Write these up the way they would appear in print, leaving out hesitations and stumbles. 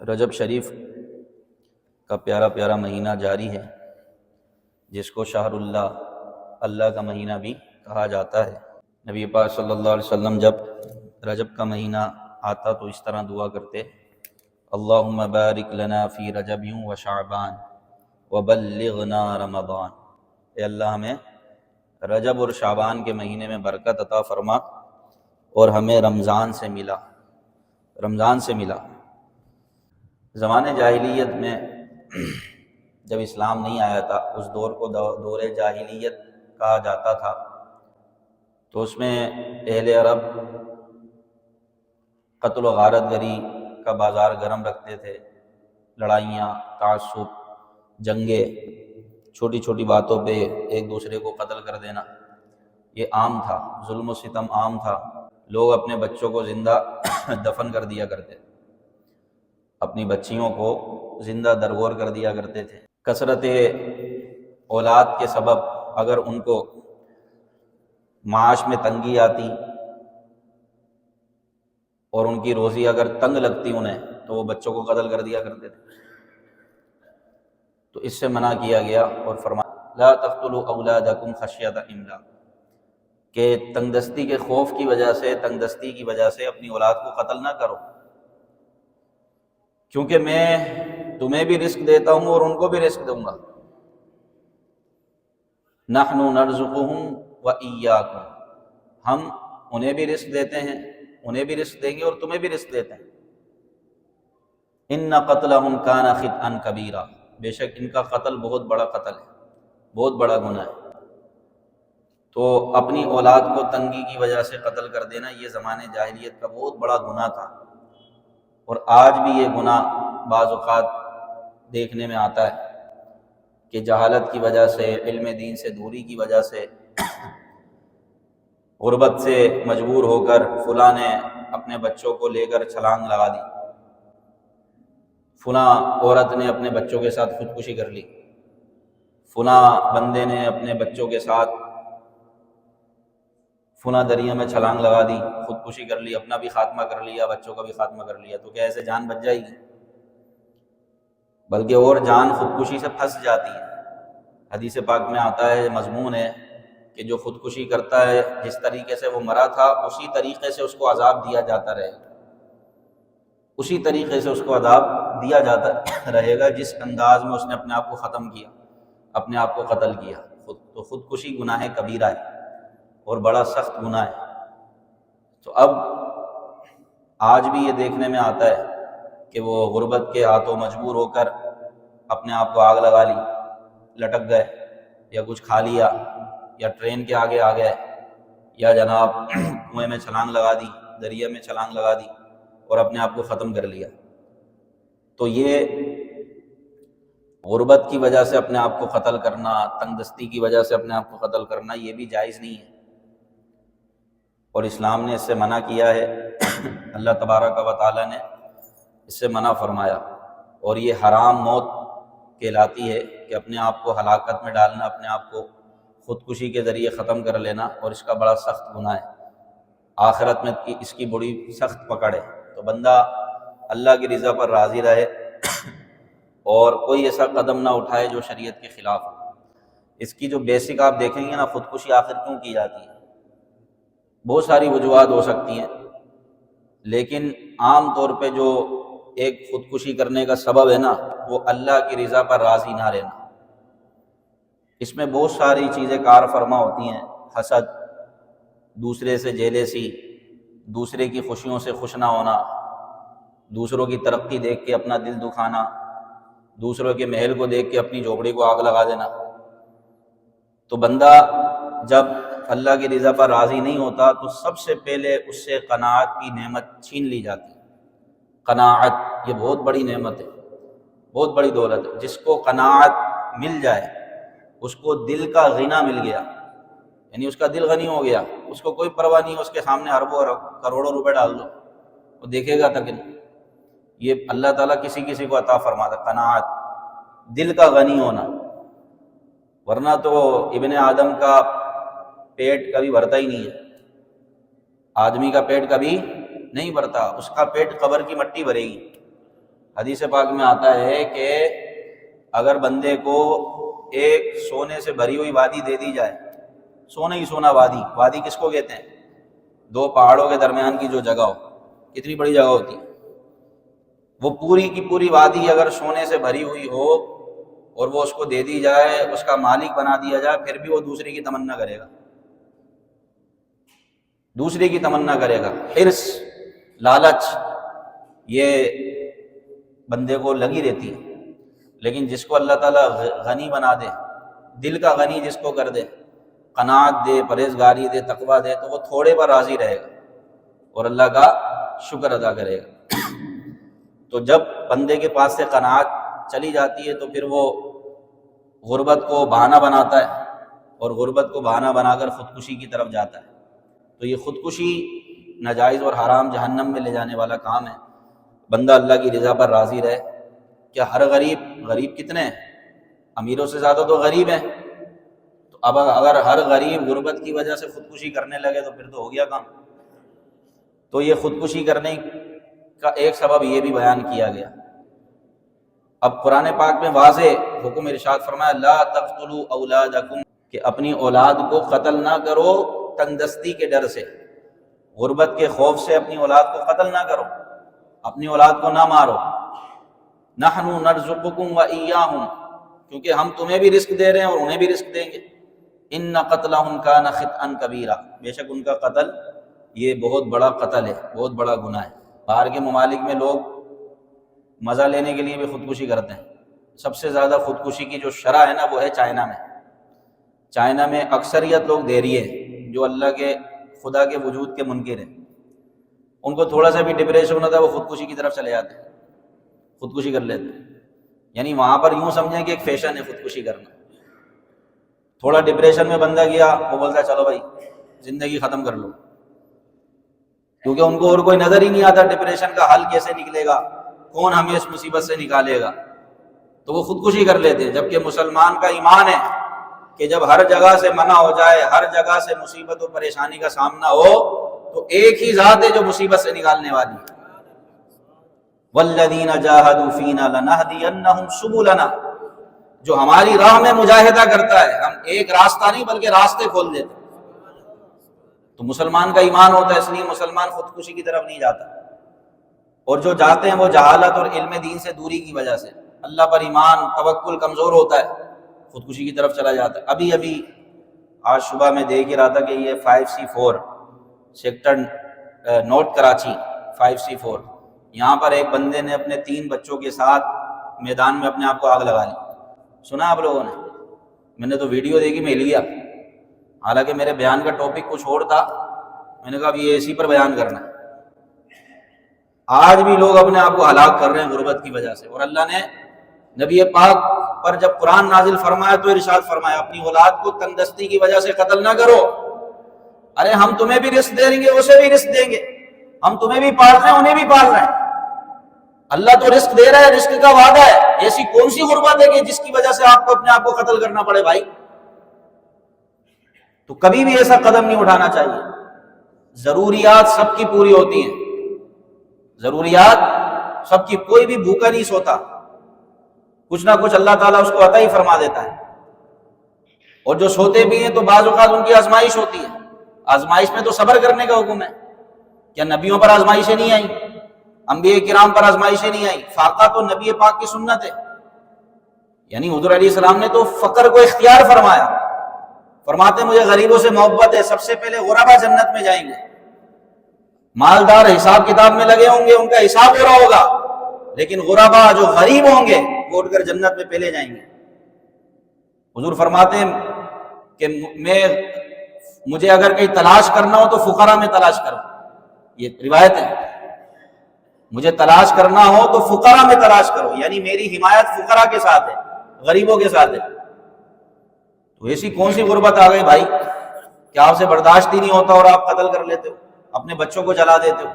رجب شریف کا پیارا پیارا مہینہ جاری ہے، جس کو شہر اللہ کا مہینہ بھی کہا جاتا ہے۔ نبی پاک صلی اللہ علیہ وسلم جب رجب کا مہینہ آتا تو اس طرح دعا کرتے: اللہم بارک لنا فی رجب و شعبان وبلغنا رمضان۔ اے اللہ ہمیں رجب اور شعبان کے مہینے میں برکت عطا فرما اور ہمیں رمضان سے ملا۔ زمانے جاہلیت میں جب اسلام نہیں آیا تھا، اس دور کو دور جاہلیت کہا جاتا تھا، تو اس میں اہل عرب قتل و غارت گری کا بازار گرم رکھتے تھے۔ لڑائیاں، تعصب، جنگیں، چھوٹی چھوٹی باتوں پہ ایک دوسرے کو قتل کر دینا، یہ عام تھا۔ ظلم و ستم عام تھا۔ لوگ اپنے بچوں کو زندہ دفن کر دیا کرتے، اپنی بچیوں کو زندہ درگور کر دیا کرتے تھے۔ کثرت اولاد کے سبب اگر ان کو معاش میں تنگی آتی اور ان کی روزی اگر تنگ لگتی انہیں، تو وہ بچوں کو قتل کر دیا کرتے تھے۔ تو اس سے منع کیا گیا اور فرمایا لا تقتلوا اولادکم خشیۃ املاق، کہ تنگدستی کے خوف کی وجہ سے، تنگدستی کی وجہ سے اپنی اولاد کو قتل نہ کرو، کیونکہ میں تمہیں بھی رزق دیتا ہوں اور ان کو بھی رزق دوں گا۔ نحن نرزقهم وإياكم، ہم انہیں بھی رزق دیتے ہیں، انہیں بھی رزق دیں گے اور تمہیں بھی رزق دیتے ہیں۔ ان قتلهم كان خطئا كبيرا، بے شک ان کا قتل بہت بڑا قتل ہے، بہت بڑا گناہ ہے۔ تو اپنی اولاد کو تنگی کی وجہ سے قتل کر دینا، یہ زمانے جاہلیت کا بہت بڑا گناہ تھا، اور آج بھی یہ گناہ بعض اوقات دیکھنے میں آتا ہے کہ جہالت کی وجہ سے، علم دین سے دوری کی وجہ سے، غربت سے مجبور ہو کر فلاں نے اپنے بچوں کو لے کر چھلانگ لگا دی، فلاں عورت نے اپنے بچوں کے ساتھ خودکشی کر لی، فلاں بندے نے اپنے بچوں کے ساتھ فلاں دریا میں چھلانگ لگا دی، خودکشی کر لی، اپنا بھی خاتمہ کر لیا، بچوں کا بھی خاتمہ کر لیا۔ تو کیا ایسے جان بچ جائے گی؟ بلکہ اور جان خودکشی سے پھنس جاتی ہے۔ حدیث پاک میں آتا ہے، مضمون ہے کہ جو خودکشی کرتا ہے، جس طریقے سے وہ مرا تھا اسی طریقے سے اس کو عذاب دیا جاتا رہے گا، اسی طریقے سے اس کو عذاب دیا جاتا رہے گا جس انداز میں اس نے اپنے آپ کو ختم کیا، اپنے آپ کو قتل کیا۔ تو خودکشی گناہ کبیرہ ہے اور بڑا سخت گناہ ہے۔ تو اب آج بھی یہ دیکھنے میں آتا ہے کہ وہ غربت کے ہاتھوں مجبور ہو کر اپنے آپ کو آگ لگا لی، لٹک گئے، یا کچھ کھا لیا، یا ٹرین کے آگے آ گئے، یا جناب کنویں میں چھلانگ لگا دی، دریا میں چھلانگ لگا دی اور اپنے آپ کو ختم کر لیا۔ تو یہ غربت کی وجہ سے اپنے آپ کو قتل کرنا، تنگدستی کی وجہ سے اپنے آپ کو قتل کرنا، یہ بھی جائز نہیں ہے، اور اسلام نے اس سے منع کیا ہے۔ اللہ تبارک و تعالیٰ نے اس سے منع فرمایا، اور یہ حرام موت کہلاتی ہے کہ اپنے آپ کو ہلاکت میں ڈالنا، اپنے آپ کو خودکشی کے ذریعے ختم کر لینا، اور اس کا بڑا سخت گناہ ہے۔ آخرت میں اس کی بڑی سخت پکڑ ہے۔ تو بندہ اللہ کی رضا پر راضی رہے اور کوئی ایسا قدم نہ اٹھائے جو شریعت کے خلاف ہو۔ اس کی جو بیسک آپ دیکھیں گے نا، خودکشی آخر کیوں کی جاتی ہے؟ بہت ساری وجوہات ہو سکتی ہیں، لیکن عام طور پہ جو ایک خودکشی کرنے کا سبب ہے نا، وہ اللہ کی رضا پر راضی نہ رہنا۔ اس میں بہت ساری چیزیں کار فرما ہوتی ہیں، حسد، دوسرے سے جیلیسی، دوسرے کی خوشیوں سے خوش نہ ہونا، دوسروں کی ترقی دیکھ کے اپنا دل دکھانا، دوسروں کے محل کو دیکھ کے اپنی جھوپڑی کو آگ لگا دینا۔ تو بندہ جب اللہ کی رضا پر راضی نہیں ہوتا تو سب سے پہلے اس سے قناعت کی نعمت چھین لی جاتی ہے۔ قناعت یہ بہت بڑی نعمت ہے، بہت بڑی دولت ہے۔ جس کو قناعت مل جائے اس کو دل کا غنی مل گیا، یعنی اس کا دل غنی ہو گیا، اس کو کوئی پرواہ نہیں، اس کے سامنے اربوں کروڑوں روپے ڈال دو وہ دیکھے گا تک نہیں۔ یہ اللہ تعالیٰ کسی کسی کو عطا فرماتا ہے، قناعت، دل کا غنی ہونا۔ ورنہ تو ابن آدم کا پیٹ کبھی بھرتا ہی نہیں ہے، آدمی کا پیٹ کبھی نہیں بھرتا، اس کا پیٹ قبر کی مٹی بھرے گی۔ حدیث پاک میں آتا ہے کہ اگر بندے کو ایک سونے سے بھری ہوئی وادی دے دی جائے، سونا ہی سونا وادی، وادی کس کو کہتے ہیں؟ دو پہاڑوں کے درمیان کی جو جگہ ہو، کتنی بڑی جگہ ہوتی ہے، وہ پوری کی پوری وادی اگر سونے سے بھری ہوئی ہو اور وہ اس کو دے دی جائے، اس کا مالک بنا دیا جائے، پھر بھی وہ دوسرے کی تمنا کرے گا، دوسرے کی تمنا کرے گا۔ حرص، لالچ، یہ بندے کو لگی رہتی ہے۔ لیکن جس کو اللہ تعالیٰ غنی بنا دے، دل کا غنی جس کو کر دے، قناعت دے، پرہیزگاری دے، تقویٰ دے، تو وہ تھوڑے پر راضی رہے گا اور اللہ کا شکر ادا کرے گا۔ تو جب بندے کے پاس سے قناعت چلی جاتی ہے تو پھر وہ غربت کو بہانہ بناتا ہے، اور غربت کو بہانہ بنا کر خودکشی کی طرف جاتا ہے۔ تو یہ خودکشی ناجائز اور حرام جہنم میں لے جانے والا کام ہے۔ بندہ اللہ کی رضا پر راضی رہے۔ کیا ہر غریب کتنے ہیں؟ امیروں سے زیادہ تو غریب ہیں۔ تو اب اگر ہر غریب غربت کی وجہ سے خودکشی کرنے لگے تو پھر تو ہو گیا کام۔ تو یہ خودکشی کرنے کا ایک سبب یہ بھی بیان کیا گیا۔ اب قرآن پاک میں واضح حکم ارشاد فرمایا لا تقتلوا اولادکم، کہ اپنی اولاد کو قتل نہ کرو تنگ دستی کے ڈر سے، غربت کے خوف سے اپنی اولاد کو قتل نہ کرو، اپنی اولاد کو نہ مارو۔ نحن نرزقکم وإیاہم، کیونکہ ہم تمہیں بھی رزق دے رہے ہیں اور انہیں بھی رزق دیں گے۔ ان قتلہم کان خطئا کبیرا، بے شک ان کا قتل یہ بہت بڑا قتل ہے، بہت بڑا گناہ ہے۔ باہر کے ممالک میں لوگ مزہ لینے کے لیے بھی خودکشی کرتے ہیں۔ سب سے زیادہ خودکشی کی جو شرح ہے نا وہ ہے چائنا میں۔ چائنا میں اکثریت لوگ دیریے ہیں جو اللہ کے خدا کے وجود کے منکر ہیں۔ ان کو تھوڑا سا بھی ڈپریشن ہوتا ہے وہ خودکشی کی طرف چلے جاتے ہیں، خودکشی کر لیتے ہیں۔ یعنی وہاں پر یوں سمجھیں کہ ایک فیشن ہے خودکشی کرنا۔ تھوڑا ڈپریشن میں بندہ گیا، وہ بولتا ہے چلو بھائی زندگی ختم کر لو، کیونکہ ان کو اور کوئی نظر ہی نہیں آتا ڈپریشن کا حل کیسے نکلے گا، کون ہمیں اس مصیبت سے نکالے گا، تو وہ خودکشی کر لیتے ہیں۔ جبکہ مسلمان کا ایمان ہے کہ جب ہر جگہ سے منع ہو جائے، ہر جگہ سے مصیبت و پریشانی کا سامنا ہو، تو ایک ہی ذات ہے جو مصیبت سے نکالنے والی ہے۔ والذین جاہدوا فینا لنہدینہم سبلنا، جو ہماری راہ میں مجاہدہ کرتا ہے، ہم ایک راستہ نہیں بلکہ راستے کھول دیتے ہیں۔ تو مسلمان کا ایمان ہوتا ہے، اس لیے مسلمان خودکشی کی طرف نہیں جاتا، اور جو جاتے ہیں وہ جہالت اور علم دین سے دوری کی وجہ سے، اللہ پر ایمان توکل کمزور ہوتا ہے، خودکشی کی طرف چلا جاتا ہے۔ ابھی آج صبح میں دیکھ ہی رہا تھا کہ یہ 5C4 sector note Karachi 5C4، یہاں پر ایک بندے نے اپنے 3 بچوں کے ساتھ میدان میں اپنے آپ کو آگ لگا لی۔ سنا آپ لوگوں نے؟ میں نے تو ویڈیو دیکھی، میں لیا، حالانکہ میرے بیان کا ٹاپک کچھ اور تھا، میں نے کہا اب یہ اسی پر بیان کرنا ہے۔ آج بھی لوگ اپنے آپ کو ہلاک کر رہے ہیں غربت کی وجہ سے، اور اللہ نے نبی پاک پر جب قرآن نازل فرمایا تو ارشاد فرمایا اپنی اولاد کو تنگ دستی کی وجہ سے قتل نہ کرو۔ ارے ہم تمہیں بھی رزق دیں گے، اسے بھی رزق دیں گے، ہم تمہیں بھی پال رہے ہیں انہیں بھی پال رہے ہیں۔ اللہ تو رزق دے رہا ہے، رزق کا وعدہ ہے۔ ایسی کون سی غربت ہے کہ جس کی وجہ سے آپ کو اپنے آپ کو قتل کرنا پڑے بھائی؟ تو کبھی بھی ایسا قدم نہیں اٹھانا چاہیے۔ ضروریات سب کی پوری ہوتی ہیں، ضروریات سب کی، کوئی بھی بھوکا نہیں سوتا، کچھ نہ کچھ اللہ تعالیٰ اس کو عطا ہی فرما دیتا ہے۔ اور جو سوتے بھی ہیں تو بعض اوقات ان کی آزمائش ہوتی ہے، آزمائش میں تو صبر کرنے کا حکم ہے۔ کیا نبیوں پر آزمائشیں نہیں آئیں؟ انبیاء کرام پر آزمائشیں نہیں آئیں؟ فاقہ تو نبی پاک کی سنت ہے، یعنی حضور علیہ السلام نے تو فقر کو اختیار فرمایا، فرماتے مجھے غریبوں سے محبت ہے، سب سے پہلے غربا جنت میں جائیں گے، مالدار حساب کتاب میں لگے ہوں گے، ان کا حساب ہو رہا ہوگا، لیکن غربا جو غریب ہوں گے وہ اٹھ کر جنت میں پہلے جائیں گے۔ حضور فرماتے ہیں کہ مجھے اگر کہیں تلاش کرنا ہو تو فقراء میں تلاش کرو، یہ روایت ہے، مجھے تلاش کرنا ہو تو فقراء میں تلاش کرو، یعنی میری حمایت فقراء کے ساتھ ہے، غریبوں کے ساتھ ہے۔ تو ایسی کون سی غربت آ گئی بھائی کہ آپ سے برداشت ہی نہیں ہوتا اور آپ قتل کر لیتے ہو، اپنے بچوں کو جلا دیتے ہو؟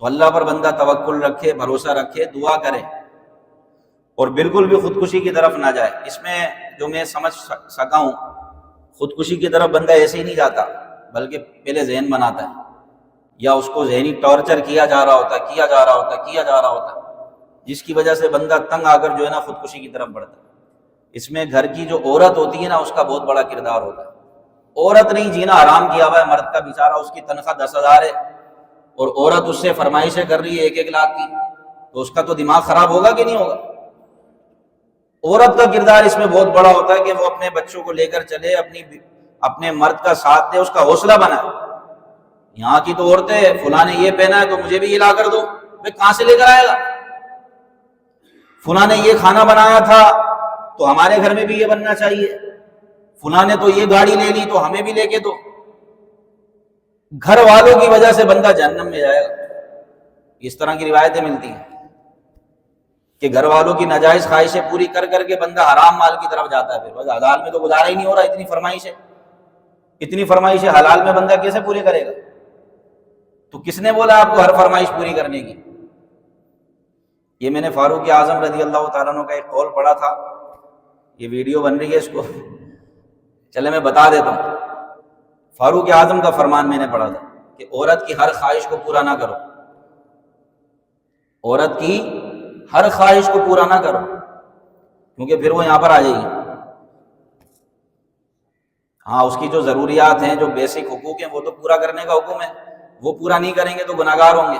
تو اللہ پر بندہ توکل رکھے، بھروسہ رکھے، دعا کرے، اور بالکل بھی خودکشی کی طرف نہ جائے۔ اس میں جو میں سمجھ سکا ہوں، خودکشی کی طرف بندہ ایسے ہی نہیں جاتا، بلکہ پہلے ذہن بناتا ہے، یا اس کو ذہنی ٹارچر کیا جا رہا ہوتا ہے، جس کی وجہ سے بندہ تنگ آ کر جو ہے نا خودکشی کی طرف بڑھتا ہے۔ اس میں گھر کی جو عورت ہوتی ہے نا اس کا بہت بڑا کردار ہوتا ہے۔ عورت نہیں جینا حرام کیا ہوا ہے، مرد کا بیچارہ اس کی تنخواہ 10,000 ہے اور عورت اس سے فرمائشیں کر رہی ہے 1-1 لاکھ کی، تو اس کا تو دماغ خراب ہوگا کہ نہیں ہوگا؟ عورت کا کردار اس میں بہت بڑا ہوتا ہے کہ وہ اپنے بچوں کو لے کر چلے، اپنے مرد کا ساتھ دے، اس کا حوصلہ بنائے۔ یہاں کی تو عورتیں فلاں نے یہ پہنا ہے تو مجھے بھی یہ لا کر دو، بھائی کہاں سے لے کر آئے گا؟ فلاں نے یہ کھانا بنایا تھا تو ہمارے گھر میں بھی یہ بننا چاہیے، فلاں نے تو یہ گاڑی لے لی تو ہمیں بھی لے کے دو۔ گھر والوں کی وجہ سے بندہ جہنم میں جائے گا۔ اس طرح کی روایتیں ملتی ہیں کہ گھر والوں کی ناجائز خواہشیں پوری کر کر کے بندہ حرام مال کی طرف جاتا ہے، پھر بس حلال میں تو گزارا ہی نہیں ہو رہا، اتنی فرمائشیں حلال میں بندہ کیسے پوری کرے گا؟ تو کس نے بولا آپ کو ہر فرمائش پوری کرنے کی؟ یہ میں نے فاروق اعظم رضی اللہ تعالیٰ عنہ کا ایک قول پڑھا تھا، یہ ویڈیو بن رہی ہے، اس کو چلے میں بتا دیتا ہوں۔ فاروق اعظم کا فرمان میں نے پڑھا تھا کہ عورت کی ہر خواہش کو پورا نہ کرو، عورت کی ہر خواہش کو پورا نہ کرو، کیونکہ پھر وہ یہاں پر آ جائے گی۔ ہاں اس کی جو ضروریات ہیں، جو بیسک حقوق ہیں، وہ تو پورا کرنے کا حکم ہے، وہ پورا نہیں کریں گے تو گناہگار ہوں گے۔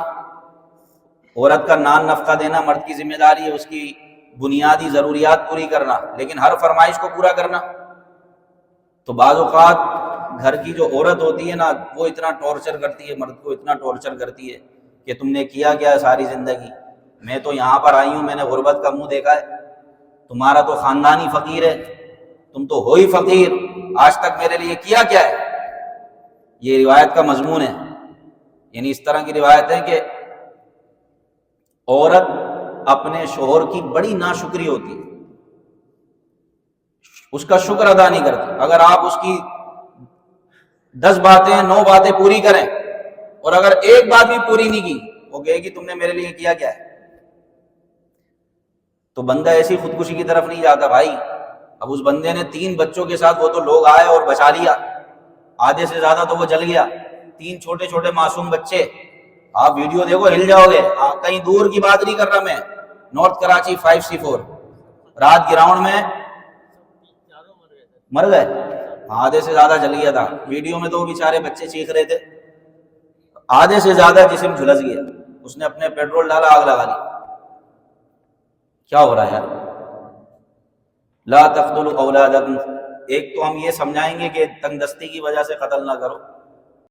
عورت کا نان نفقہ دینا مرد کی ذمہ داری ہے، اس کی بنیادی ضروریات پوری کرنا، لیکن ہر فرمائش کو پورا کرنا۔ تو بعض اوقات گھر کی جو عورت ہوتی ہے نا، وہ اتنا ٹارچر کرتی ہے، مرد کو اتنا ٹارچر کرتی ہے کہ تم نے کیا کیا ہے ساری زندگی؟ میں تو یہاں پر آئی ہوں، میں نے غربت کا منہ دیکھا ہے، تمہارا تو خاندان ہی فقیر ہے، تم تو ہو ہی فقیر، آج تک میرے لیے کیا کیا ہے؟ یہ روایت کا مضمون ہے۔ یعنی اس طرح کی روایت ہے کہ عورت اپنے شوہر کی بڑی ناشکری ہوتی ہے، اس کا شکر ادا نہیں کرتی۔ اگر آپ اس کی 10 باتیں 9 باتیں پوری کریں اور اگر ایک بات بھی پوری نہیں کی، وہ کہے گی تم نے میرے لیے کیا کیا ہے؟ تو بندہ ایسی خودکشی کی طرف نہیں جاتا بھائی۔ اب اس بندے نے 3 بچوں کے ساتھ، وہ تو لوگ آئے اور بچا لیا، آدھے سے زیادہ تو وہ جل گیا، 3 چھوٹے چھوٹے معصوم بچے۔ آپ ویڈیو دیکھو ہل جاؤ گے، کہیں دور کی بات نہیں کر رہا میں، نارتھ کراچی 5C4 رات گراؤنڈ میں مر گئے، آدھے سے زیادہ جل گیا تھا۔ ویڈیو میں تو وہ بیچارے بچے چیخ رہے تھے، آدھے سے زیادہ جسم جھلس گیا، اس نے اپنے پیٹرول ڈالا، آگ لگا لی۔ کیا ہو رہا ہے یار؟ لا تقتلوا اولادکم، ایک تو ہم یہ سمجھائیں گے کہ تنگ دستی کی وجہ سے قتل نہ کرو،